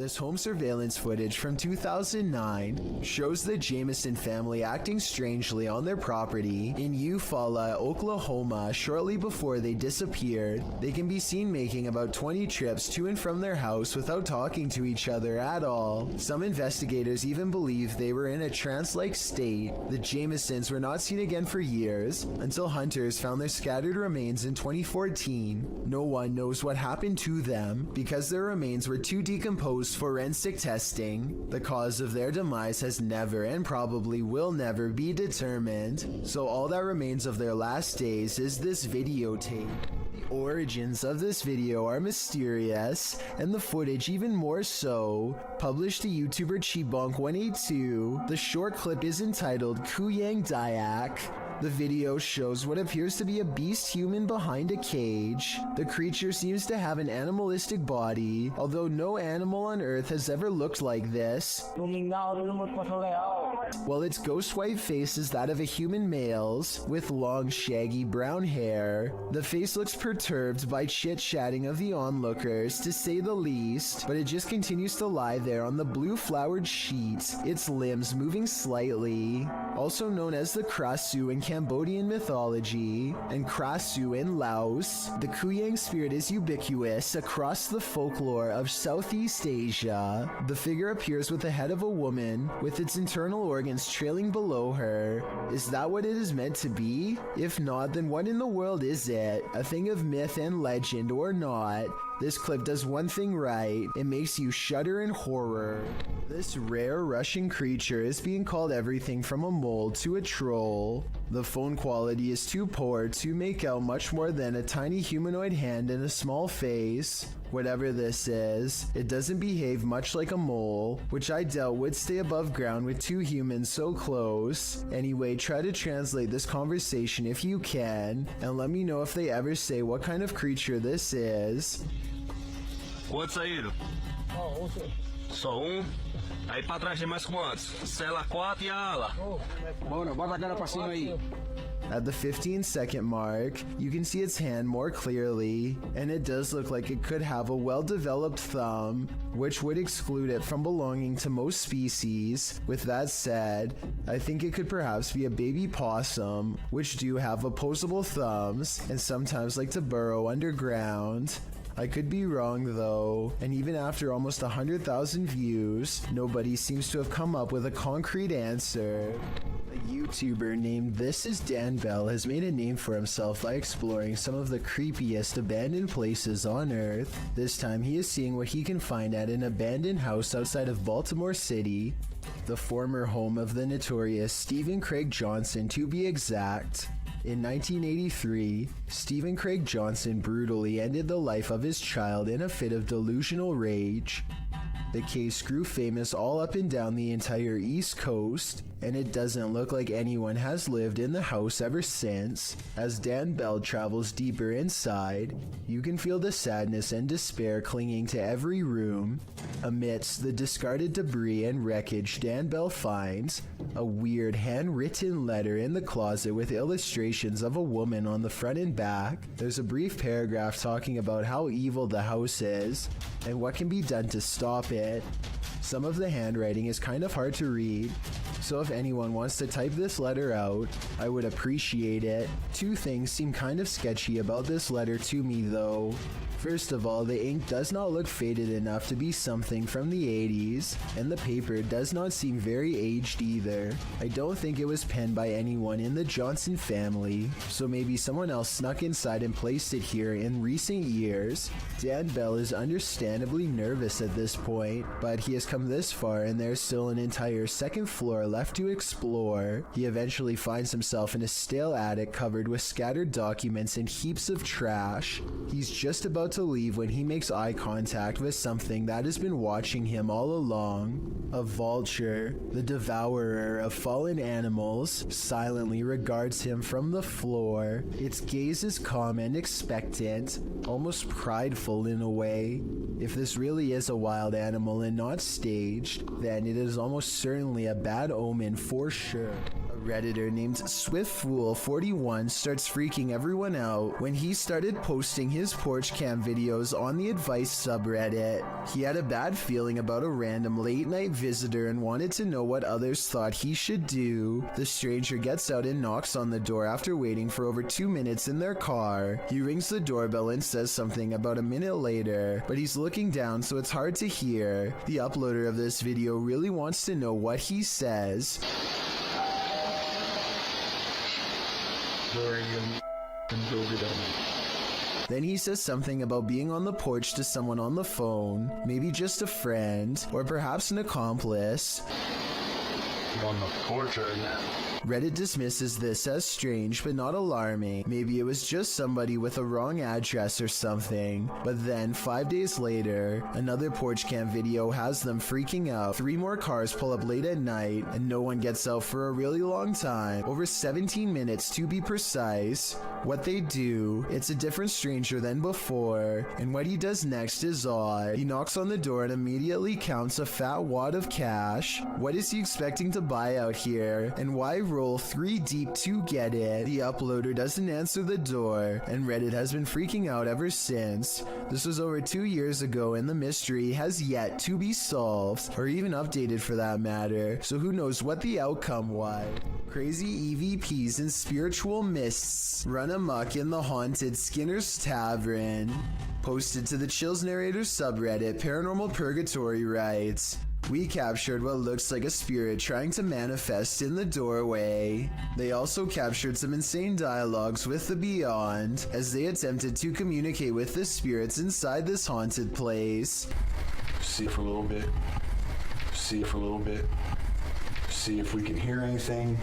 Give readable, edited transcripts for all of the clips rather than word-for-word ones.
This home surveillance footage from 2009 shows the Jameson family acting strangely on their property in Eufaula, Oklahoma shortly before they disappeared. They can be seen making about 20 trips to and from their house without talking to each other at all. Some investigators even believe they were in a trance-like state. The Jamesons were not seen again for years until hunters found their scattered remains in 2014. No one knows what happened to them because their remains were too decomposed forensic testing. The cause of their demise has never and probably will never be determined, so all that remains of their last days is this videotape. The origins of this video are mysterious, and the footage even more so. Published to YouTuber Chibonk182, the short clip is entitled Kuyang Dayak. The video shows what appears to be a beast human behind a cage. The creature seems to have an animalistic body, although no animal on Earth has ever looked like this. While its ghost white face is that of a human male's, with long shaggy brown hair. The face looks perturbed by chit-chatting of the onlookers, to say the least, but it just continues to lie there on the blue flowered sheet, its limbs moving slightly. Also known as the Krasu in Cambodian mythology, and Krasu in Laos, the Kuyang spirit is ubiquitous across the folklore of Southeast Asia. The figure appears with the head of a woman, with its internal organs trailing below her. Is that what it is meant to be? If not, then what in the world is it? A thing of myth and legend or not? This clip does one thing right, it makes you shudder in horror. This rare Russian creature is being called everything from a mole to a troll. The phone quality is too poor to make out much more than a tiny humanoid hand and a small face. Whatever this is, it doesn't behave much like a mole, which I doubt would stay above ground with two humans so close. Anyway, try to translate this conversation if you can, and let me know if they ever say what kind of creature this is. Quantos saíram? Só Aí pra trás tem mais quantos? Cela 4 e a ala. Bora, bota a cara pra cima aí. At the 15-second mark, you can see its hand more clearly, and it does look like it could have a well-developed thumb, which would exclude it from belonging to most species. With that said, I think it could perhaps be a baby possum, which do have opposable thumbs and sometimes like to burrow underground. I could be wrong though, and even after almost 100,000 views, nobody seems to have come up with a concrete answer. A YouTuber named This Is Dan Bell has made a name for himself by exploring some of the creepiest abandoned places on Earth. This time he is seeing what he can find at an abandoned house outside of Baltimore City, the former home of the notorious Stephen Craig Johnson to be exact. In 1983, Stephen Craig Johnson brutally ended the life of his child in a fit of delusional rage. The case grew famous all up and down the entire East Coast, and it doesn't look like anyone has lived in the house ever since. As Dan Bell travels deeper inside, you can feel the sadness and despair clinging to every room. Amidst the discarded debris and wreckage, Dan Bell finds a weird handwritten letter in the closet with illustrations of a woman on the front and back. There's a brief paragraph talking about how evil the house is and what can be done to stop it. Some of the handwriting is kind of hard to read, so if anyone wants to type this letter out, I would appreciate it. Two things seem kind of sketchy about this letter to me though. First of all, the ink does not look faded enough to be something from the 80s, and the paper does not seem very aged either. I don't think it was penned by anyone in the Johnson family, so maybe someone else snuck inside and placed it here in recent years. Dan Bell is understandably nervous at this point, but he has come this far and there's still an entire second floor left to explore. He eventually finds himself in a stale attic covered with scattered documents and heaps of trash. He's just about to leave when he makes eye contact with something that has been watching him all along. A vulture, the devourer of fallen animals, silently regards him from the floor. Its gaze is calm and expectant, almost prideful in a way. If this really is a wild animal and not staged, then it is almost certainly a bad omen for sure. A Redditor named SwiftFool41 starts freaking everyone out when he started posting his porch cam videos on the advice subreddit. He had a bad feeling about a random late night visitor and wanted to know what others thought he should do. The stranger gets out and knocks on the door after waiting for over 2 minutes in their car. He rings the doorbell and says something about a minute later, but he's looking down so it's hard to hear. The uploader of this video really wants to know what he says. Then he says something about being on the porch to someone on the phone, maybe just a friend, or perhaps an accomplice. I'm on the porch right now. Reddit dismisses this as strange but not alarming. Maybe it was just somebody with a wrong address or something. But then 5 days later, another porch cam video has them freaking out. 3 more cars pull up late at night and no one gets out for a really long time. Over 17 minutes to be precise. What they do, it's a different stranger than before, and what he does next is odd. He knocks on the door and immediately counts a fat wad of cash. What is he expecting to buy out here, and why roll 3 deep to get it? The uploader doesn't answer the door, and Reddit has been freaking out ever since. This was over 2 years ago, and the mystery has yet to be solved, or even updated for that matter, so who knows what the outcome was. Crazy EVPs and spiritual mists run amok in the haunted Skinner's Tavern. Posted to the Chills Narrator subreddit, Paranormal Purgatory writes, "We captured what looks like a spirit trying to manifest in the doorway." They also captured some insane dialogues with the beyond as they attempted to communicate with the spirits inside this haunted place. See it for a little bit. See it for a little bit. See if we can hear anything.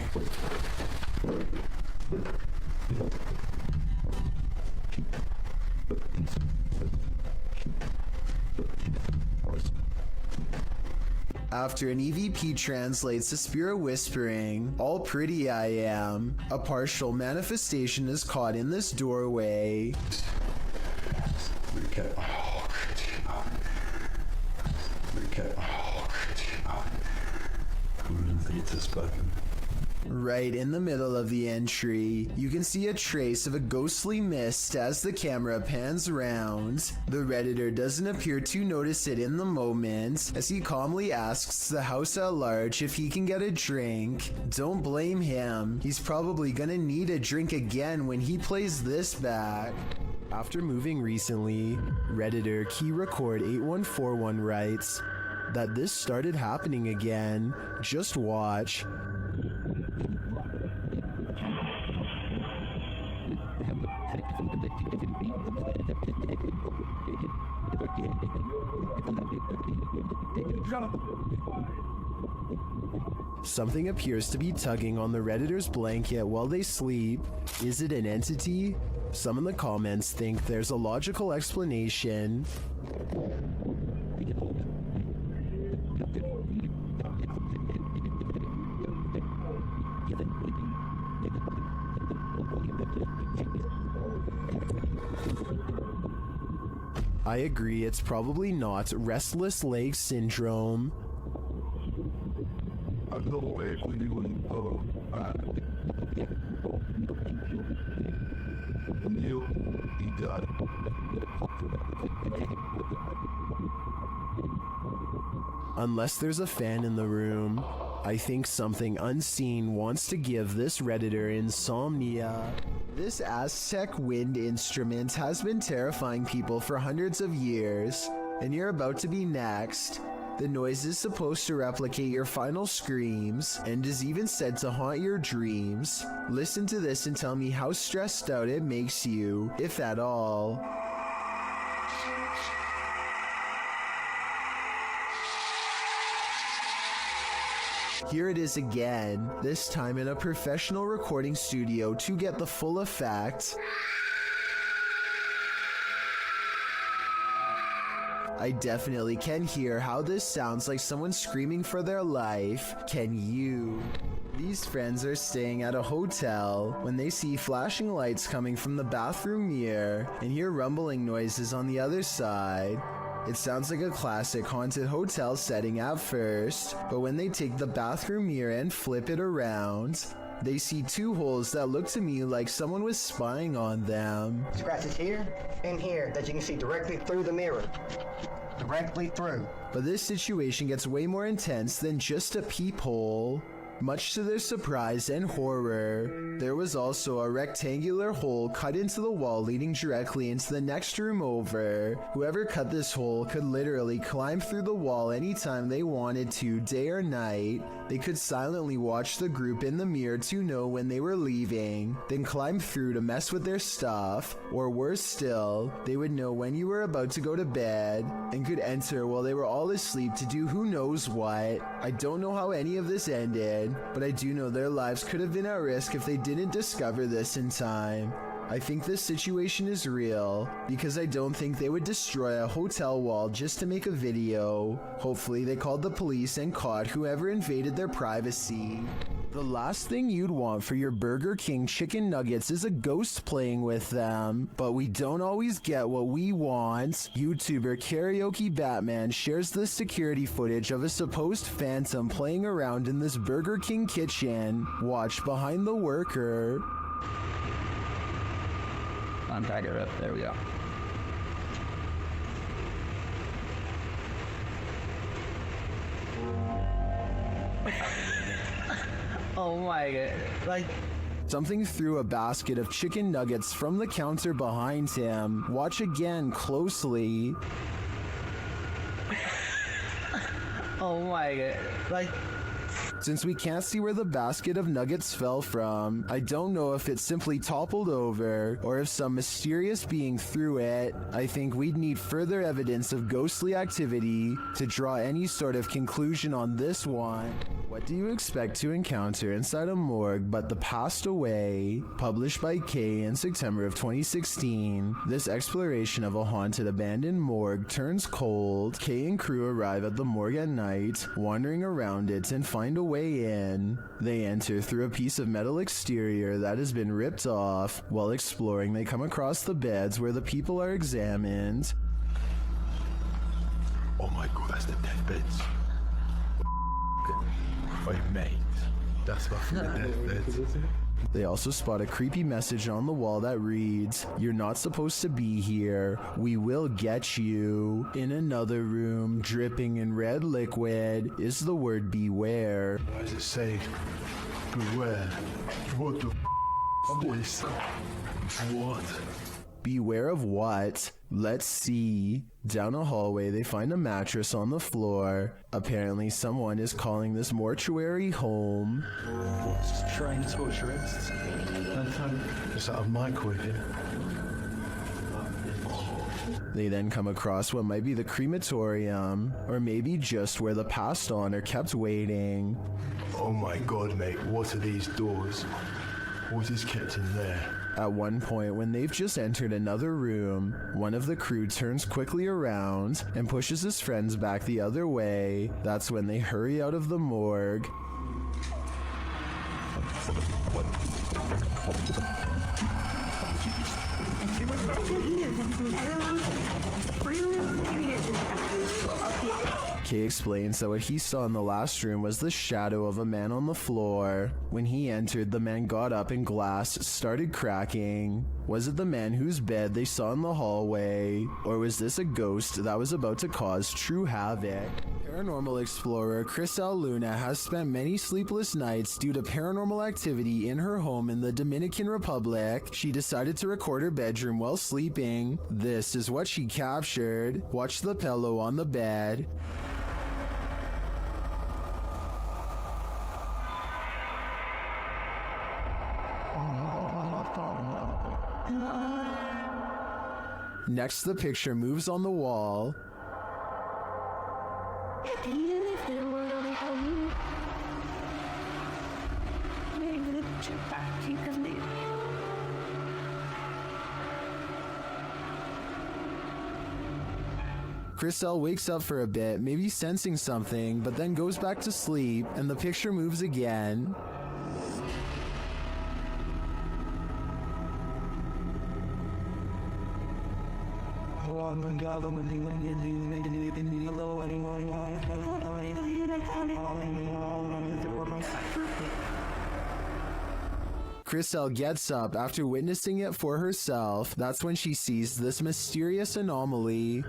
After an EVP translates to spirit whispering, "All pretty I am," a partial manifestation is caught in this doorway. Recap. Oh, recap. Oh, get this button. Right in the middle of the entry, you can see a trace of a ghostly mist as the camera pans around. The Redditor doesn't appear to notice it in the moment, as he calmly asks the house at large if he can get a drink. Don't blame him, he's probably gonna need a drink again when he plays this back. After moving recently, Redditor KeyRecord8141 writes that this started happening again. Just watch. Something appears to be tugging on the Redditor's blanket while they sleep. Is it an entity? Some in the comments think there's a logical explanation. I agree, it's probably not restless leg syndrome. Unless there's a fan in the room, I think something unseen wants to give this Redditor insomnia. This Aztec wind instrument has been terrifying people for hundreds of years, and you're about to be next. The noise is supposed to replicate your final screams, and is even said to haunt your dreams. Listen to this and tell me how stressed out it makes you, if at all. Here it is again, this time in a professional recording studio to get the full effect. I definitely can hear how this sounds like someone screaming for their life. Can you? These friends are staying at a hotel when they see flashing lights coming from the bathroom mirror and hear rumbling noises on the other side. It sounds like a classic haunted hotel setting at first, but when they take the bathroom mirror and flip it around, they see two holes that look to me like someone was spying on them. Scratches here and here that you can see directly through the mirror. Directly through. But this situation gets way more intense than just a peephole. Much to their surprise and horror, there was also a rectangular hole cut into the wall leading directly into the next room over. Whoever cut this hole could literally climb through the wall anytime they wanted to, day or night. They could silently watch the group in the mirror to know when they were leaving, then climb through to mess with their stuff, or worse still, they would know when you were about to go to bed, and could enter while they were all asleep to do who knows what. I don't know how any of this ended, but I do know their lives could have been at risk if they didn't discover this in time. I think this situation is real, because I don't think they would destroy a hotel wall just to make a video. Hopefully they called the police and caught whoever invaded their privacy. The last thing you'd want for your Burger King chicken nuggets is a ghost playing with them, but we don't always get what we want. YouTuber Karaoke Batman shares the security footage of a supposed phantom playing around in this Burger King kitchen. Watch behind the worker. Untied her up. There we go. Oh my god. Like, Something threw a basket of chicken nuggets from the counter behind him. Watch again closely. oh my god. Like, Since we can't see where the basket of nuggets fell from, I don't know if it simply toppled over or if some mysterious being threw it. I think we'd need further evidence of ghostly activity to draw any sort of conclusion on this one. What do you expect to encounter inside a morgue but the Passed Away? Published by Kay in September of 2016, this exploration of a haunted abandoned morgue turns cold. Kay and crew arrive at the morgue at night, wandering around it and find a way in. They enter through a piece of metal exterior that has been ripped off. While exploring, they come across the beds where the people are examined. Oh my god, that's the dead beds. Wait, mate. That's fucking the dead beds. They also spot a creepy message on the wall that reads, "You're not supposed to be here. We will get you." In another room, dripping in red liquid, is the word beware. Why does it say beware? What the f*** is this? What? Beware of what? Let's see. Down a hallway, they find a mattress on the floor. Apparently, someone is calling this mortuary home. What's trained torturists? Is that a microwave here? They then come across what might be the crematorium, or maybe just where the passed on are kept waiting. Oh my god, mate, what are these doors? What is kept in there? At one point, when they've just entered another room, one of the crew turns quickly around and pushes his friends back the other way. That's when they hurry out of the morgue. Kay explains that what he saw in the last room was the shadow of a man on the floor. When he entered, the man got up and glass started cracking. Was it the man whose bed they saw in the hallway? Or was this a ghost that was about to cause true havoc? Paranormal explorer Chris L. Luna has spent many sleepless nights due to paranormal activity in her home in the Dominican Republic. She decided to record her bedroom while sleeping. This is what she captured. Watch the pillow on the bed. Next, the picture moves on the wall. Chriselle wakes up for a bit, maybe sensing something, but then goes back to sleep, and the picture moves again. Chriselle gets up after witnessing it for herself. That's when she sees this mysterious anomaly.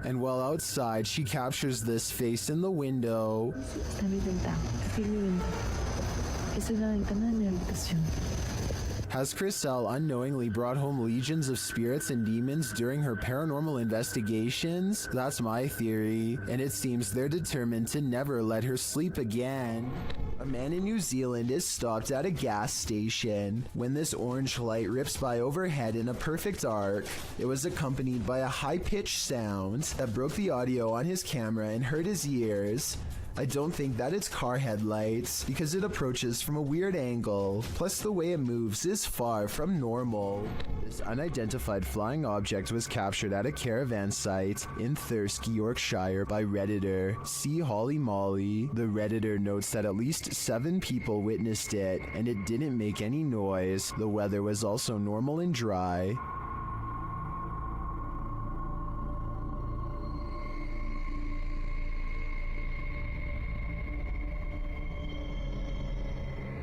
And while outside, she captures this face in the window. Está mi ventana. Está mi ventana. Esa es la ventana de mi habitación. Has Chriselle unknowingly brought home legions of spirits and demons during her paranormal investigations? That's my theory, and it seems they're determined to never let her sleep again. A man in New Zealand is stopped at a gas station when this orange light rips by overhead in a perfect arc. It was accompanied by a high-pitched sound that broke the audio on his camera and hurt his ears. I don't think that it's car headlights because it approaches from a weird angle, plus the way it moves is far from normal. This unidentified flying object was captured at a caravan site in Thirsk, Yorkshire by Redditor C. Holly Molly. The Redditor notes that at least 7 people witnessed it and it didn't make any noise. The weather was also normal and dry.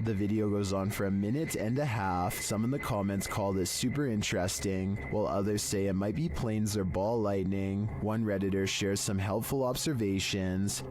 The video goes on for a minute and a half. Some in the comments call this super interesting, while others say it might be planes or ball lightning. One Redditor shares some helpful observations.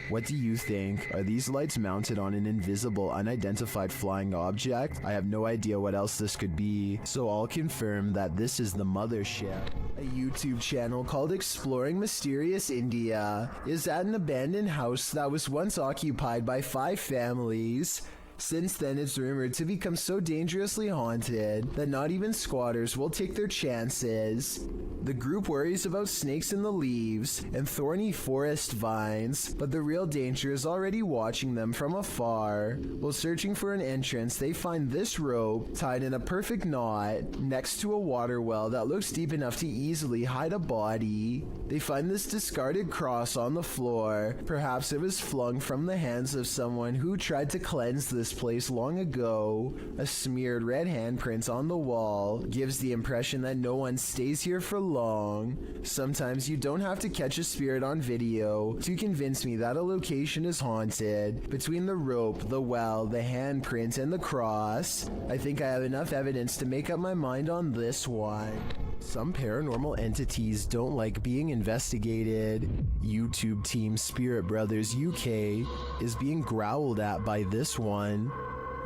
What do you think? Are these lights mounted on an invisible, unidentified flying object? I have no idea what else this could be, so I'll confirm that this is the mothership. A YouTube channel called Exploring Mysterious India is at an abandoned house that was once occupied by 5 families. Since then, it's rumored to become so dangerously haunted that not even squatters will take their chances. The group worries about snakes in the leaves and thorny forest vines, but the real danger is already watching them from afar. While searching for an entrance, they find this rope tied in a perfect knot next to a water well that looks deep enough to easily hide a body. They find this discarded cross on the floor. Perhaps it was flung from the hands of someone who tried to cleanse this place long ago. A smeared red handprint on the wall gives the impression that no one stays here for long. Sometimes you don't have to catch a spirit on video to convince me that a location is haunted. Between the rope, the well, the handprint, and the cross, I think I have enough evidence to make up my mind on this one. Some paranormal entities don't like being investigated. YouTube team Spirit Brothers UK is being growled at by this one.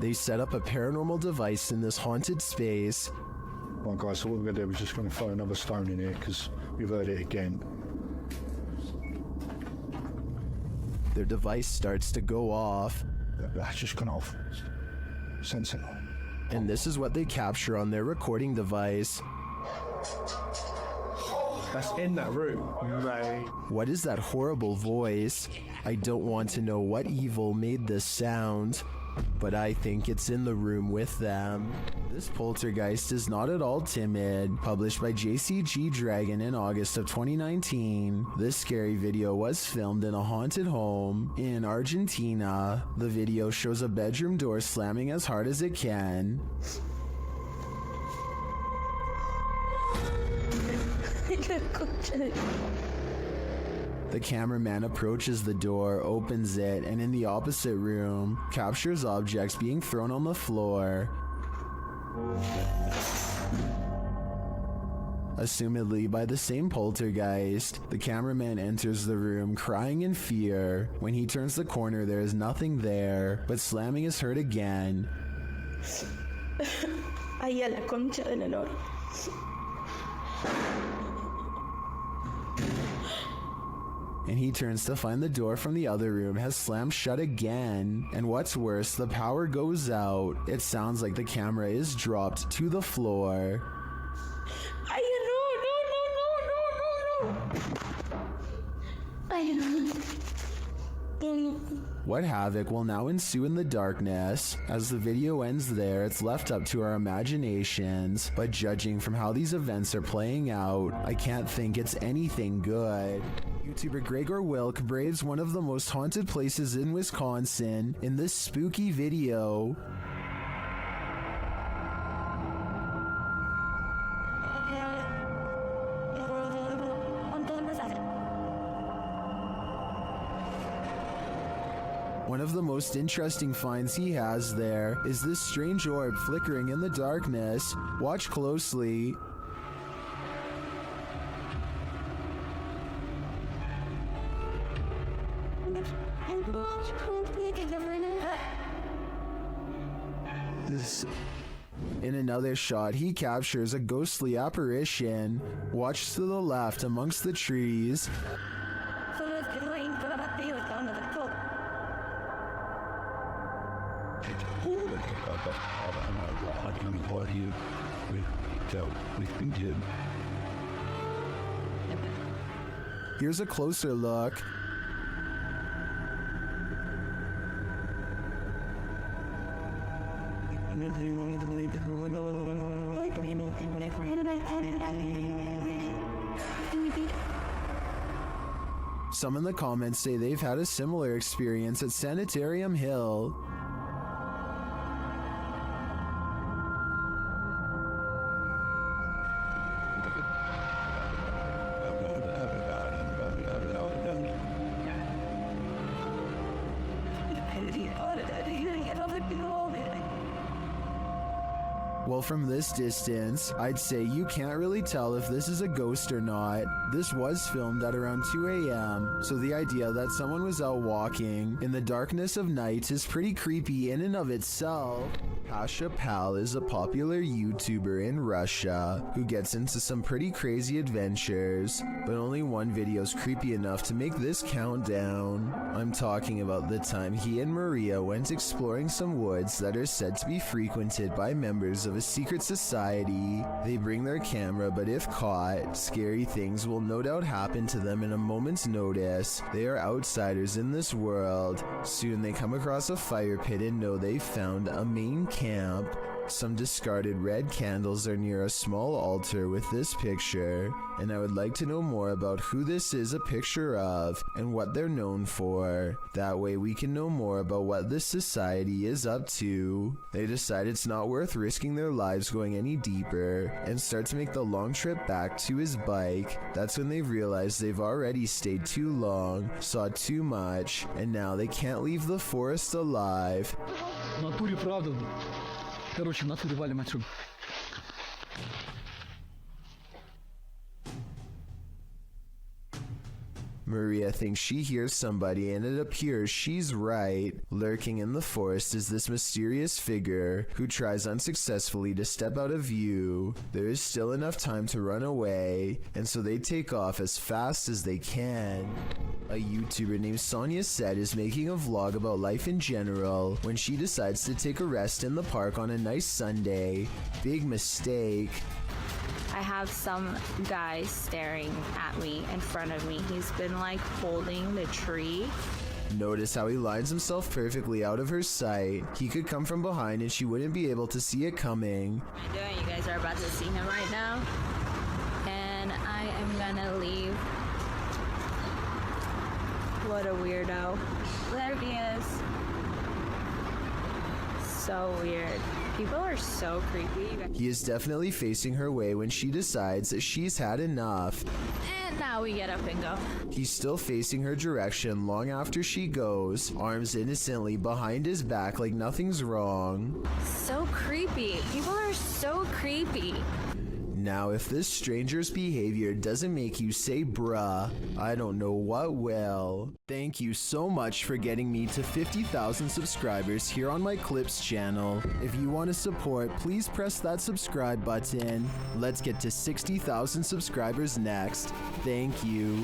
They set up a paranormal device in this haunted space. Right guys, so what we're going to do is just going to throw another stone in here because we've heard it again. Their device starts to go off. That's just gone off. Sensible. And this is what they capture on their recording device. That's in that room. Right. What is that horrible voice? I don't want to know what evil made this sound, but I think it's in the room with them. This poltergeist is not at all timid. Published by JCG Dragon in August of 2019. This scary video was filmed in a haunted home in Argentina. The video shows a bedroom door slamming as hard as it can. The cameraman approaches the door, opens it, and in the opposite room, captures objects being thrown on the floor. Assumedly by the same poltergeist, the cameraman enters the room crying in fear. When he turns the corner, there is nothing there, but slamming is heard again. Ay, a la concha de la lora. And he turns to find the door from the other room has slammed shut again. And what's worse, the power goes out. It sounds like the camera is dropped to the floor. Ay, no. Ay, no. What havoc will now ensue in the darkness? As the video ends there, it's left up to our imaginations, but judging from how these events are playing out, I can't think it's anything good. YouTuber Gregor Wilk braves one of the most haunted places in Wisconsin in this spooky video. One of the most interesting finds he has there is this strange orb flickering in the darkness. Watch closely. In another shot, he captures a ghostly apparition. Watch to the left amongst the trees. Here's a closer look. Some in the comments say they've had a similar experience at Sanitarium Hill. Well, from this distance, I'd say you can't really tell if this is a ghost or not. This was filmed at around 2 a.m., so the idea that someone was out walking in the darkness of night is pretty creepy in and of itself. Pasha Pal is a popular YouTuber in Russia who gets into some pretty crazy adventures, but only one video's creepy enough to make this countdown. I'm talking about the time he and Maria went exploring some woods that are said to be frequented by members of a secret society. They bring their camera, but if caught, scary things will no doubt happen to them in a moment's notice. They are outsiders in this world. Soon they come across a fire pit and know they've found a main camp. Some discarded red candles are near a small altar with this picture, and I would like to know more about who this is a picture of and what they're known for. That way we can know more about what this society is up to. They decide it's not worth risking their lives going any deeper and start to make the long trip back to his bike. That's when they realize they've already stayed too long, saw too much, and now they can't leave the forest alive. Короче, в натуре валим отсюда. Maria thinks she hears somebody, and it appears she's right. Lurking in the forest is this mysterious figure who tries unsuccessfully to step out of view. There is still enough time to run away, and so they take off as fast as they can. A YouTuber named Sonia Said is making a vlog about life in general when she decides to take a rest in the park on a nice Sunday. Big mistake. I have some guy staring at me in front of me. He's been like holding the tree. Notice how he lines himself perfectly out of her sight. He could come from behind and she wouldn't be able to see it coming. What am I doing? You guys are about to see him right now. And I am gonna leave. What a weirdo. There he is. So weird. People are so creepy. He is definitely facing her way when she decides that she's had enough. And now we get up and go. He's still facing her direction long after she goes, arms innocently behind his back like nothing's wrong. So creepy. People are so creepy. Now, if this stranger's behavior doesn't make you say bruh, I don't know what will. Thank you so much for getting me to 50,000 subscribers here on my Clips channel. If you want to support, please press that subscribe button. Let's get to 60,000 subscribers next. Thank you.